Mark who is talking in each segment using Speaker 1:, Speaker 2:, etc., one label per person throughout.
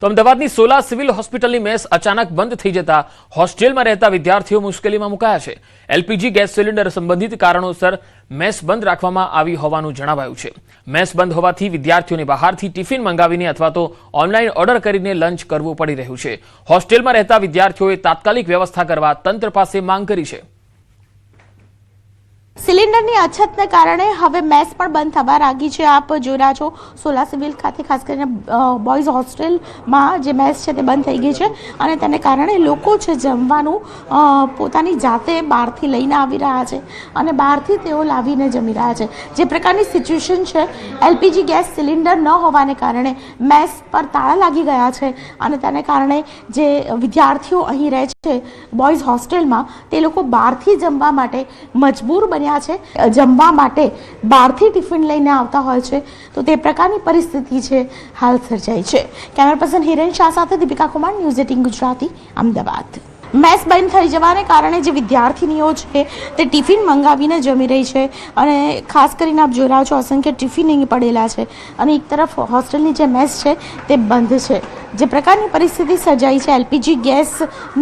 Speaker 1: તો અમદાવાદની સોલા સિવિલ હોસ્પિટલની મેસ અચાનક બંધ થઈ જતા હોસ્ટેલમાં રહેતા વિદ્યાર્થીઓ મુશ્કેલીમાં મુકાયા છે। એલપીજી ગેસ સિલિન્ડર સંબંધિત કારણોસર મેસ બંધ રાખવામાં આવી હોવાનું જણાવાયું છે। મેસ બંધ હોવાથી વિદ્યાર્થીઓને બહારથી ટિફિન મંગાવીને અથવા તો ઓનલાઈન ઓર્ડર કરીને લંચ કરવું પડી રહ્યું છે। હોસ્ટેલમાં રહેતા વિદ્યાર્થીઓએ તાત્કાલિક વ્યવસ્થા કરવા તંત્ર પાસે માંગ કરી છે।
Speaker 2: સિલિન્ડરની અછતને કારણે હવે મેસ પણ બંધ થવા લાગી છે। આપ જોઈ રહ્યા છો સોલા સિવિલ ખાતે ખાસ કરીને બોયઝ હોસ્ટેલમાં જે મેસ છે તે બંધ થઈ ગઈ છે અને તેને કારણે લોકો છે જમવાનું પોતાની જાતે બહારથી લઈને આવી રહ્યા છે અને બહારથી તેઓ લાવીને જમી રહ્યા છે। જે પ્રકારની સિચ્યુએશન છે, એલપીજી ગેસ સિલિન્ડર ન હોવાને કારણે મેસ પર તાળા લાગી ગયા છે અને તેને કારણે જે વિદ્યાર્થીઓ અહીં રહે છે બોયઝ હોસ્ટેલમાં તે લોકો બહારથી જમવા માટે મજબૂર બન્યા છે। જમવા માટે બહારથી ટિફિન લઈને આવતા હોય છે તો તે પ્રકારની પરિસ્થિતિ છે હાલ સર્જાઈ છે। કેમેરા પર્સન હિરેન શાહ સાથે દીપિકા કુમાર, ન્યૂઝ 18 ગુજરાતી, અમદાવાદ। મેસ બંધ થઈ જવાને કારણે જે વિદ્યાર્થીનીઓ છે તે ટિફિન મંગાવીને જમી રહી છે અને ખાસ કરીને આપ જોઈ રહ્યા છો અસંખ્ય ટિફિન અહીં પડેલા છે અને એક તરફ હોસ્ટેલની જે મેસ છે તે બંધ છે। જે પ્રકારની પરિસ્થિતિ સર્જાઈ છે, એલપીજી ગેસ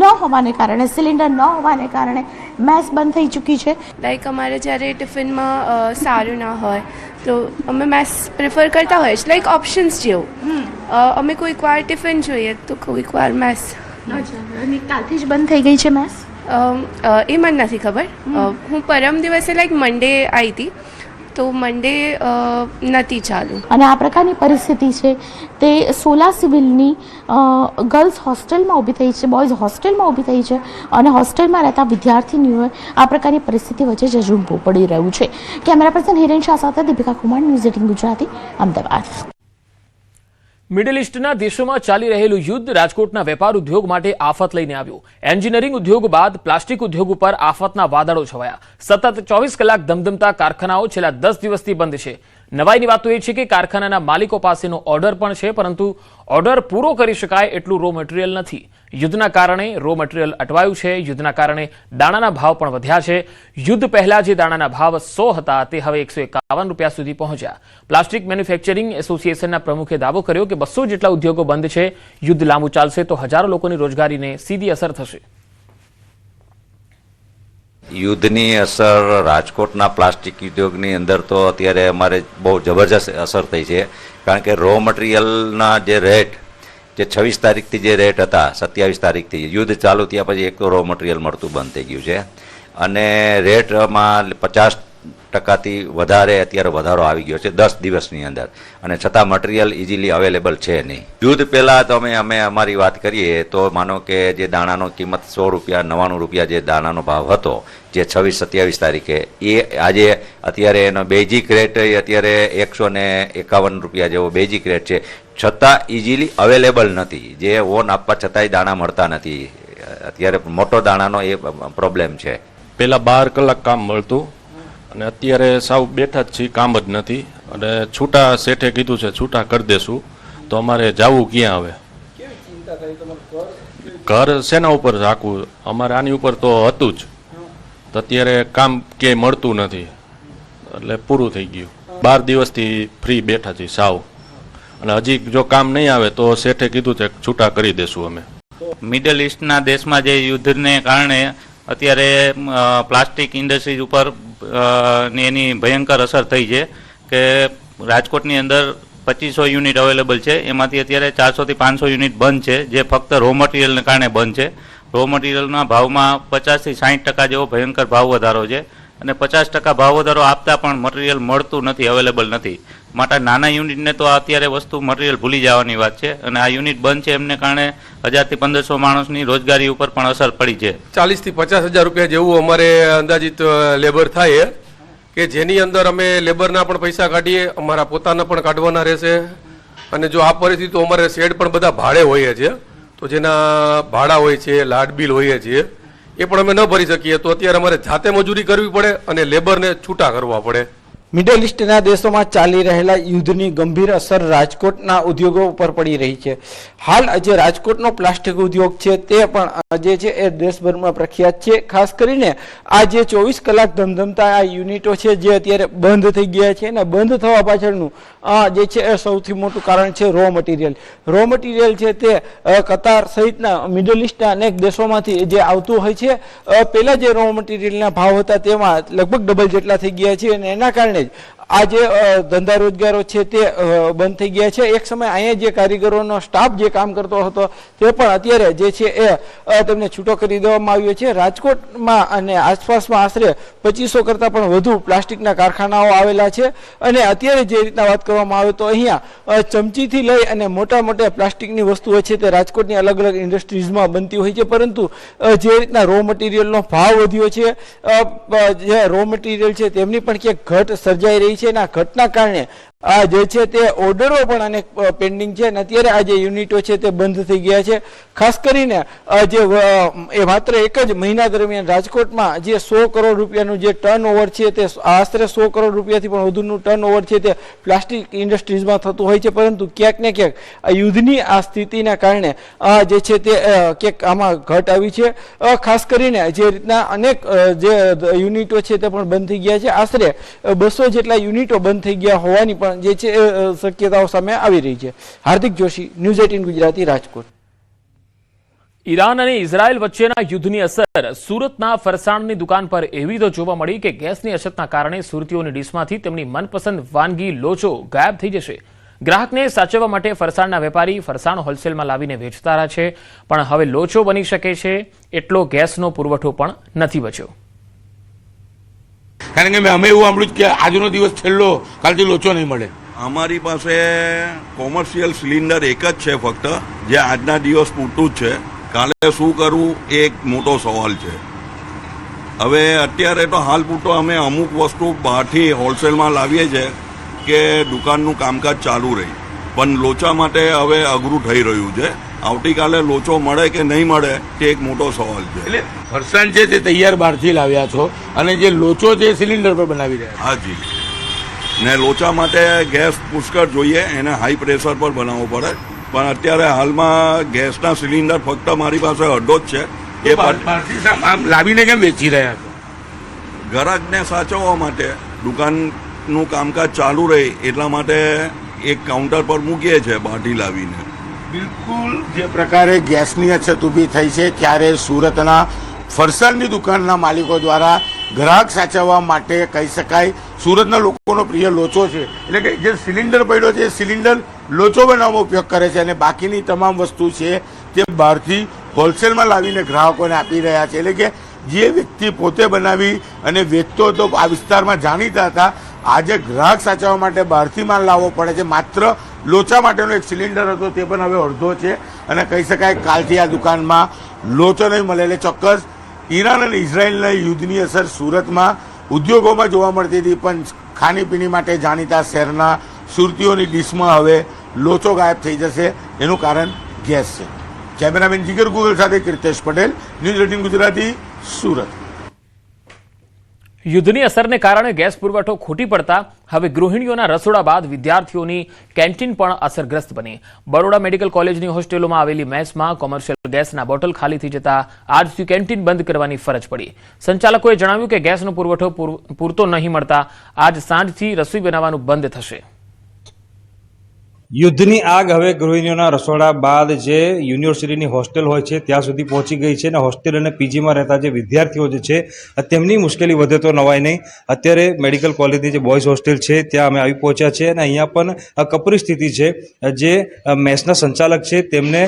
Speaker 2: ન હોવાને કારણે, સિલિન્ડર ન હોવાને કારણે મેસ બંધ થઈ ચૂકી છે।
Speaker 3: લાઈક અમારે જ્યારે ટિફિનમાં સારું ના હોય તો અમે મેસ પ્રિફર કરતા હોઈએ છીએ, લાઈક ઓપ્શન્સ જેવું। અમે કોઈક વાર ટિફિન જોઈએ તો કોઈક વાર મેસ।
Speaker 2: કાલથી જ બંધ થઈ ગઈ છે મેસ?
Speaker 3: એ મને નથી ખબર। હું પરમ દિવસે લાઈક મંડે આવી હતી તો મંડે નથી ચાલુ।
Speaker 2: અને આ પ્રકારની પરિસ્થિતિ છે તે સોલા સિવિલની ગર્લ્સ હોસ્ટેલમાં ઊભી થઈ છે, બોયઝ હોસ્ટેલમાં ઊભી થઈ છે અને હોસ્ટેલમાં રહેતા વિદ્યાર્થીનીઓએ આ પ્રકારની પરિસ્થિતિ વચ્ચે ઝઝૂમવું પડી રહ્યું છે। કેમેરા પર્સન હિરેન શાહ સાથે દીપિકા કુમાર, ન્યૂઝ 18 ગુજરાતી, અમદાવાદ।
Speaker 1: મિડલ ઇસ્ટના દેશોમાં ચાલી રહેલું યુદ્ધ રાજકોટના વેપાર ઉદ્યોગ માટે આફત લઈને આવ્યું। એન્જિનિયરિંગ ઉદ્યોગ બાદ પ્લાસ્ટિક ઉદ્યોગ ઉપર આફતના વાદળો છવાયા। સતત 24 કલાક ધમધમતા કારખાનાઓ છેલ્લા 10 દિવસથી બંધ છે। નવાઈની વાત તો એ છે કે કારખાનાના માલિકો પાસેનો ઓર્ડર પણ છે, પરંતુ ઓર્ડર પૂરો કરી શકાય એટલું રો મટીરિયલ નથી। યુદ્ધના કારણે રો મટીરિયલ અટવાયું છે। યુદ્ધના કારણે દાણાના ભાવ પણ વધ્યા છે। યુદ્ધ પહેલા જે દાણાના ભાવ 100 હતા તે હવે 151 રૂપિયા સુધી પહોંચ્યા। પ્લાસ્ટિક મેન્યુફેક્ચરિંગ એસોસિએશનના પ્રમુખે દાવો કર્યો કે 200 જેટલા ઉદ્યોગો બંધ છે। યુદ્ધ લાંબુ ચાલશે તો હજારો લોકોની રોજગારીને સીધી અસર થશે।
Speaker 4: યુદ્ધની અસર રાજકોટના પ્લાસ્ટિક ઉદ્યોગની અંદર તો અત્યારે અમારે બહુ જબરજસ્ત અસર થઈ છે, કારણ કે રો મટીરિયલના જે રેટ જે 26 તારીખથી જે રેટ હતા 27 તારીખથી યુદ્ધ ચાલુ થયા પછી એક તો રો મટીરિયલ મળતું બંધ થઈ ગયું છે અને રેટમાં 50% વધારે અત્યારે વધારો આવી ગયો છે 10 દિવસની અંદર, અને છતાં મટીરિયલ ઇઝીલી અવેલેબલ છે નહીં। યુદ્ધ પહેલાં તો અમે અમારી વાત કરીએ તો માનો કે જે દાણાનો કિંમત 100 રૂપિયા 99 રૂપિયા જે દાણાનો ભાવ હતો જે 26-27 તારીખે, એ આજે અત્યારે એનો બેઝિક રેટ અત્યારે 151 રૂપિયા જેવો બેઝિક રેટ છે, છતાં ઇઝીલી અવેલેબલ નથી। જે ઓન આપવા છતાંય દાણા મળતા નથી। અત્યારે મોટો દાણાનો એ પ્રોબ્લેમ છે।
Speaker 5: પહેલાં 12 કલાક કામ મળતું અને અત્યારે સાવ બેઠા જ છીએ, કામ જ નથી અને છૂટા શેઠે કીધું છે છૂટા કરી દેશું તો અમારે જવું ક્યાં? હવે ઘર શેના ઉપર રાખવું? અમારે આની ઉપર તો હતું જ, તો અત્યારે કામ ક્યાંય મળતું નથી એટલે પૂરું થઈ ગયું। 12 દિવસથી ફ્રી બેઠા છીએ સાવ, અને હજી જો કામ નહીં આવે તો શેઠે કીધું છે છૂટા કરી દેશું અમે।
Speaker 6: મિડલ ઇસ્ટના દેશમાં જે યુદ્ધને કારણે અત્યારે પ્લાસ્ટિક ઇન્ડસ્ટ્રીઝ ઉપર એની ભયંકર અસર થઈ છે કે રાજકોટની અંદર 2500 યુનિટ અવેલેબલ છે, એમાંથી અત્યારે 400 થી 500 યુનિટ બંધ છે, જે ફક્ત રો મટીરિયલને કારણે બંધ છે। રો મટીરિયલના ભાવમાં 50 થી 60% જેવો ભયંકર ભાવ વધારો છે અને 50% ભાવ વધારો આપતા પણ મટીરિયલ મળતું નથી, અવેલેબલ નથી। માટે નાના યુનિટને તો અત્યારે વસ્તુ મટીરિયલ ભૂલી જવાની વાત છે અને આ યુનિટ બંધ છે એમને કારણે 1000 થી 1500 માણસની રોજગારી ઉપર પણ અસર પડી છે।
Speaker 7: 40 થી 50 હજાર રૂપિયા જેવું અમારે અંદાજિત લેબર થાય કે જેની અંદર અમે લેબરના પણ પૈસા કાઢીએ, અમારા પોતાના પણ કાઢવાના રહેશે અને જો આ પરિસ્થિતિ તો અમારે શેડ પણ બધા ભાડે હોઈએ છીએ, તો જેના ભાડા હોય છે, લાડ બિલ હોઈએ છીએ, એ પણ અમે ન ભરી શકીએ તો અત્યારે અમારે જાતે મજૂરી કરવી પડે અને લેબરને છૂટા કરવા પડે।
Speaker 8: મિડલ ઇસ્ટના દેશોમાં ચાલી રહેલા યુદ્ધની ગંભીર અસર રાજકોટના ઉદ્યોગો ઉપર પડી રહી છે. હાલ જે રાજકોટનો પ્લાસ્ટિક ઉદ્યોગ છે તે પણ જે છે એ દેશભરમાં પ્રખ્યાત છે. ખાસ કરીને આ જે 24 કલાક ધમધમતા આ યુનિટો છે જે અત્યારે બંધ થઈ ગયા છે અને બંધ થવા પાછળનું જે છે એ સૌથી મોટું કારણ છે રો મટીરિયલ. રો મટીરિયલ છે તે કતાર સહિતના મિડલ ઇસ્ટના અનેક દેશોમાંથી જે આવતું હોય છે. પહેલા જે રો મટીરિયલના ભાવ હતા તેમાં લગભગ ડબલ જેટલા થઈ ગયા છે અને એના કારણે આ જે ધંધા રોજગારો છે તે બંધ થઈ ગયા છે. એક સમય અહીંયા જે કારીગરોનો સ્ટાફ જે કામ કરતો હતો તે પણ અત્યારે જે છે એ તેમને છૂટો કરી દેવામાં આવ્યો છે. રાજકોટમાં અને આસપાસમાં આશરે 2500 કરતાં પણ વધુ પ્લાસ્ટિકના કારખાનાઓ આવેલા છે અને અત્યારે જે રીતના વાત કરવામાં આવે તો અહીંયા ચમચીથી લઈ અને મોટા પ્લાસ્ટિકની વસ્તુઓ છે તે રાજકોટની અલગ અલગ ઇન્ડસ્ટ્રીઝમાં બનતી હોય છે. પરંતુ જે રીતના રો મટીરિયલનો ભાવ વધ્યો છે, જે રો મટીરિયલ છે તેમની પણ ક્યાંક ઘટ સર્જાઈ રહી છે. એના ઘટના કારણે આ જે છે તે ઓર્ડરો પણ અનેક પેન્ડિંગ છે અને અત્યારે આ જે યુનિટો છે તે બંધ થઈ ગયા છે. ખાસ કરીને જે એ માત્ર એક જ મહિના દરમિયાન રાજકોટમાં જે 100 કરોડ રૂપિયાનું જે ટર્ન ઓવર છે તે આશરે 100 કરોડ રૂપિયાથી પણ વધુનું ટર્ન ઓવર છે તે પ્લાસ્ટિક ઇન્ડસ્ટ્રીઝમાં થતું હોય છે. પરંતુ ક્યાંક ને ક્યાંક આ યુદ્ધની આ સ્થિતિના કારણે જે છે તે ક્યાંક આમાં ઘટ આવી છે. ખાસ કરીને જે રીતના અનેક જે યુનિટો છે તે પણ બંધ થઈ ગયા છે. આશરે 200 જેટલા યુનિટો બંધ થઈ ગયા હોવાની પણ જે છે શક્યતાઓ સામે આવી રહી છે. હાર્દિક જોશી, ન્યૂઝ 18 ગુજરાતી, રાજકોટ.
Speaker 1: ઈરાન અને ઇઝરાયલ વચ્ચેના યુદ્ધની અસર સુરતના ફરસાણની દુકાન પર એવી તો જોવા મળી કે ગેસની અછતના કારણે સુરતીઓની ડીશમાંથી તેમની મનપસંદ વાનગી લોચો ગાયબ થઈ જશે. ગ્રાહકને સાચવવા માટે ફરસાણના વેપારી ફરસાણ હોલસેલમાં લાવીને વેચતા રહ્યા છે, પણ હવે લોચો બની શકે છે એટલો ગેસનો પુરવઠો પણ નથી બચ્યો.
Speaker 9: કારણ કે અમે એવું સાંભળ્યું કે આજનો દિવસ છેલ્લો, કાલથી લોચો નહીં મળે.
Speaker 10: અમારી પાસે કોમર્શિયલ સિલિન્ડર એક જ છે ફક્ત, જે આજના દિવસ પૂરતું જ છે. કાલે શું કરવું એ એક મોટો સવાલ છે. હવે અત્યારે તો હાલ પૂરતો અમે અમુક વસ્તુ બહારથી હોલસેલમાં લાવીએ છીએ કે દુકાનનું કામકાજ ચાલુ રહે, પણ લોચા માટે હવે અઘરું થઈ રહ્યું છે. આવતીકાલે લોચો મળે કે નહીં મળે તે એક મોટો સવાલ છે.
Speaker 9: એટલે ફરસાણ છે તે તૈયાર બહારથી લાવ્યા છો અને જે લોચો છે સિલિન્ડર પર બનાવી રહ્યા.
Speaker 10: હાજી, ને લોચા માટે ગેસ પુષ્કળ જોઈએ, એને હાઈ પ્રેશર પર બનાવવો પડે. પણ અત્યારે હાલમાં ગેસના સિલિન્ડર ફક્ત મારી પાસે અડધો જ છે.
Speaker 9: એ લાવીને કેમ વેચી રહ્યા છો?
Speaker 10: ગ્રાહકને સાચવવા માટે, દુકાનનું કામકાજ ચાલુ રહે એટલા માટે એક કાઉન્ટર પર મૂકીએ છીએ બહારથી લાવીને.
Speaker 9: બિલકુલ જે પ્રકારે ગેસની અછત ઊભી થઈ છે ત્યારે સુરતના ફરસાણની દુકાનના માલિકો દ્વારા ગ્રાહક સાચવવા માટે કહી શકાય સુરતના લોકોનો પ્રિય લોચો છે. એટલે કે જે સિલિન્ડર પડ્યો છે એ સિલિન્ડર લોચો બનાવવાનો ઉપયોગ કરે છે અને બાકીની તમામ વસ્તુ છે તે બહારથી હોલસેલમાં લાવીને ગ્રાહકોને આપી રહ્યા છે. એટલે કે જે વ્યક્તિ પોતે બનાવી અને વેચતો હતો, આ વિસ્તારમાં જાણીતા હતા, આજે ગ્રાહક સાચવવા માટે બહારથી માલ લાવવો પડે છે. માત્ર લોચા માટેનો એક સિલિન્ડર હતો તે પણ હવે અડધો છે અને કહી શકાય કાલથી આ દુકાનમાં લોચો નહીં મળે. એટલે ચોક્કસ ઈરાન અને ઇઝરાયલના યુદ્ધની અસર સુરતમાં ઉદ્યોગોમાં જોવા મળતી હતી, પણ ખાણીપીણી માટે જાણીતા શહેરના સુરતીઓની ડીશમાં હવે લોચો ગાયબ થઈ જશે. એનું કારણ ગેસ છે. કેમેરામેન જીગર ગુગલ સાથે કીર્તેશ પટેલ, ન્યૂઝ 18 ગુજરાતી, સુરત.
Speaker 1: યુદ્ધની અસરને કારણે ગેસ પુરવઠો ખૂટી પડતા હવે ગૃહિણીઓના રસોડા બાદ વિદ્યાર્થીઓની કેન્ટીન પણ અસરગ્રસ્ત બની. બરોડા મેડિકલ કોલેજની હોસ્ટેલોમાં આવેલી મેસમાં કોમર્શિયલ ગેસના બોટલ ખાલી થઈ જતા આજથી કેન્ટીન બંધ કરવાની ફરજ પડી. સંચાલકોએ જણાવ્યું કે ગેસનો પુરવઠો પૂરતો નહીં મળતા આજ સાંજથી રસોઈ બનાવવાનું બંધ થશે.
Speaker 11: યુદ્ધની આગ હવે ગૃહિણીઓના રસોડા બાદ જે યુનિવર્સિટીની હોસ્ટેલ હોય છે ત્યાં સુધી પહોંચી ગઈ છે અને હોસ્ટેલ અને પીજીમાં રહેતા જે વિદ્યાર્થીઓ જે છે તેમની મુશ્કેલી વધે તો નવાય નહીં. અત્યારે મેડિકલ કોલેજની જે બોયઝ હોસ્ટેલ છે ત્યાં અમે આવી પહોંચ્યા છે અને અહીંયા પણ કપરી સ્થિતિ છે. જે મેસના સંચાલક છે તેમને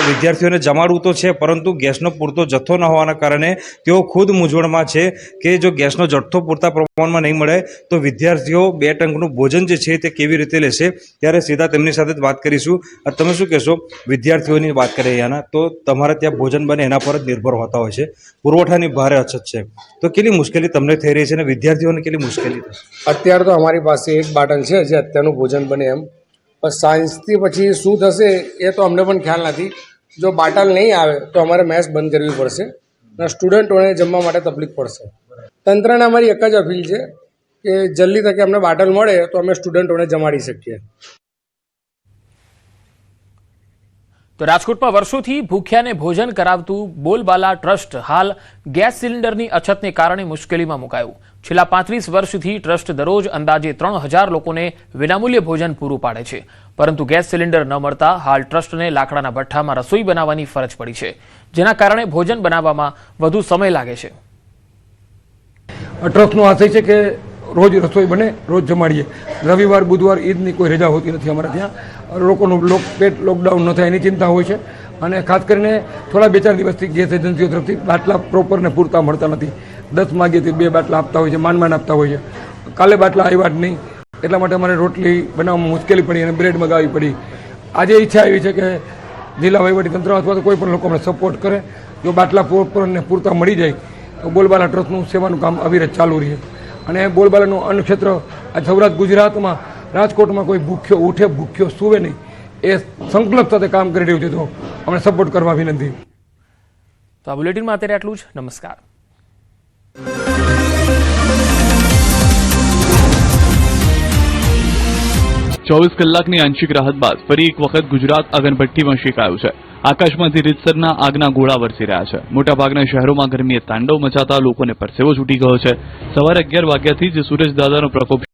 Speaker 11: વિદ્યાર્થીઓને જમાડવું તો છે, પરંતુ ગેસનો પૂરતો જથ્થો ન હોવાના કારણે તેઓ ખુદ મૂંઝવણમાં છે કે જો ગેસનો જથ્થો પૂરતા પ્રમાણમાં નહીં મળે તો વિદ્યાર્થીઓ 2 ટંકનું ભોજન જે છે તે કેવી રીતે લેશે. ત્યારે સીધા તેમની સાથે જ વાત કરીશું. તમે શું કહેશો? વિદ્યાર્થીઓની વાત કરીએ અહીંયાના, તો તમારે ત્યાં ભોજન બને એના પર જ નિર્ભર હોતા હોય છે, પુરવઠાની ભારે અછત છે, તો કેટલી મુશ્કેલી તમને થઈ રહી છે અને વિદ્યાર્થીઓને કેટલી મુશ્કેલી થશે?
Speaker 12: અત્યારે તો અમારી પાસે એક બાટલ છે જે અત્યારનું ભોજન બને એમ, પણ સાયન્સથી પછી શું થશે એ તો અમને પણ ખ્યાલ નથી. જો બાટલ નહીં આવે તો અમારે મેસ બંધ કરવી પડશે અને સ્ટુડન્ટોને જમવા માટે તકલીફ પડશે. તંત્રને અમારી એક જ અપીલ છે કે જલ્દી તકે અમને બાટલ મળે તો અમે સ્ટુડન્ટોને જમાડી શકીએ.
Speaker 1: તો રાજકોટમાં વર્ષોથી ભૂખ્યાને ભોજન કરાવતું બોલબાલા ટ્રસ્ટ હાલ ગેસ સિલિન્ડરની અછતને કારણે મુશ્કેલીમાં મુકાયું. છેલ્લા 35 વર્ષથી ટ્રસ્ટ દરરોજ અંદાજે 3000 લોકોને વિનામૂલ્યે ભોજન પૂરું પાડે છે, પરંતુ ગેસ સિલિન્ડર ન મળતા હાલ ટ્રસ્ટને લાકડાના ભઠ્ઠામાં રસોઈ બનાવવાની ફરજ પડી છે, જેના કારણે ભોજન બનાવવામાં વધુ સમય લાગે છે.
Speaker 12: ટ્રસ્ટનો આશય છે કે રોજ રસોઈ બને, રોજ જમાડીએ. રવિવાર, બુધવાર, ઈદની કોઈ રજા હોતી નથી અમારા ત્યાં. લોકોનું પેટ લોકડાઉન ન થાય એની ચિંતા હોય છે, અને ખાસ કરીને થોડા 2-4 દિવસથી ગેસ એજન્સીઓ તરફથી બાટલા પ્રોપર ને પૂરતા મળતા નથી. 10 માગીએથી 2 બાટલા આપતા હોય છે, માંડ આપતા હોય છે. કાલે બાટલા આવ્યા જ નહીં, એટલા માટે અમારે રોટલી બનાવવામાં મુશ્કેલી પડી અને બ્રેડ મગાવવી પડી. આજે ઈચ્છા એવી છે કે જિલ્લા વહીવટીતંત્ર અથવા તો કોઈ પણ લોકો અમને સપોર્ટ કરે. જો બાટલા પ્રોપર ને પૂરતા મળી જાય તો બોલબાલા ટ્રસ્ટનું સેવાનું કામ અવિરત ચાલુ રહે. અને બોલબાલાનું અન્ન ક્ષેત્ર આ સૌરાષ્ટ્ર ગુજરાતમાં, રાજકોટમાં કોઈ ભૂખ્યો ઉઠે, ભૂખ્યો સૂવે નહીં, એ સંકલ્પ સાથે કામ કરી રહ્યું છે. તો અમને સપોર્ટ કરવા વિનંતી.
Speaker 1: તો આ બુલેટિનમાં અત્યારે આટલું જ. નમસ્કાર.
Speaker 13: ચોવીસ કલાકની આંશિક રાહત બાદ ફરી એક વખત ગુજરાત અગનભઠ્ઠીમાં શેકાયું છે. આકાશમાંથી રીતસરના આગના ગોળા વરસી રહ્યા છે. મોટાભાગના શહેરોમાં ગરમીએ તાંડવ મચાતા લોકોને પરસેવો છૂટી ગયો છે. સવારે 11 વાગ્યાથી જ સૂરજદાદાનો પ્રકોપ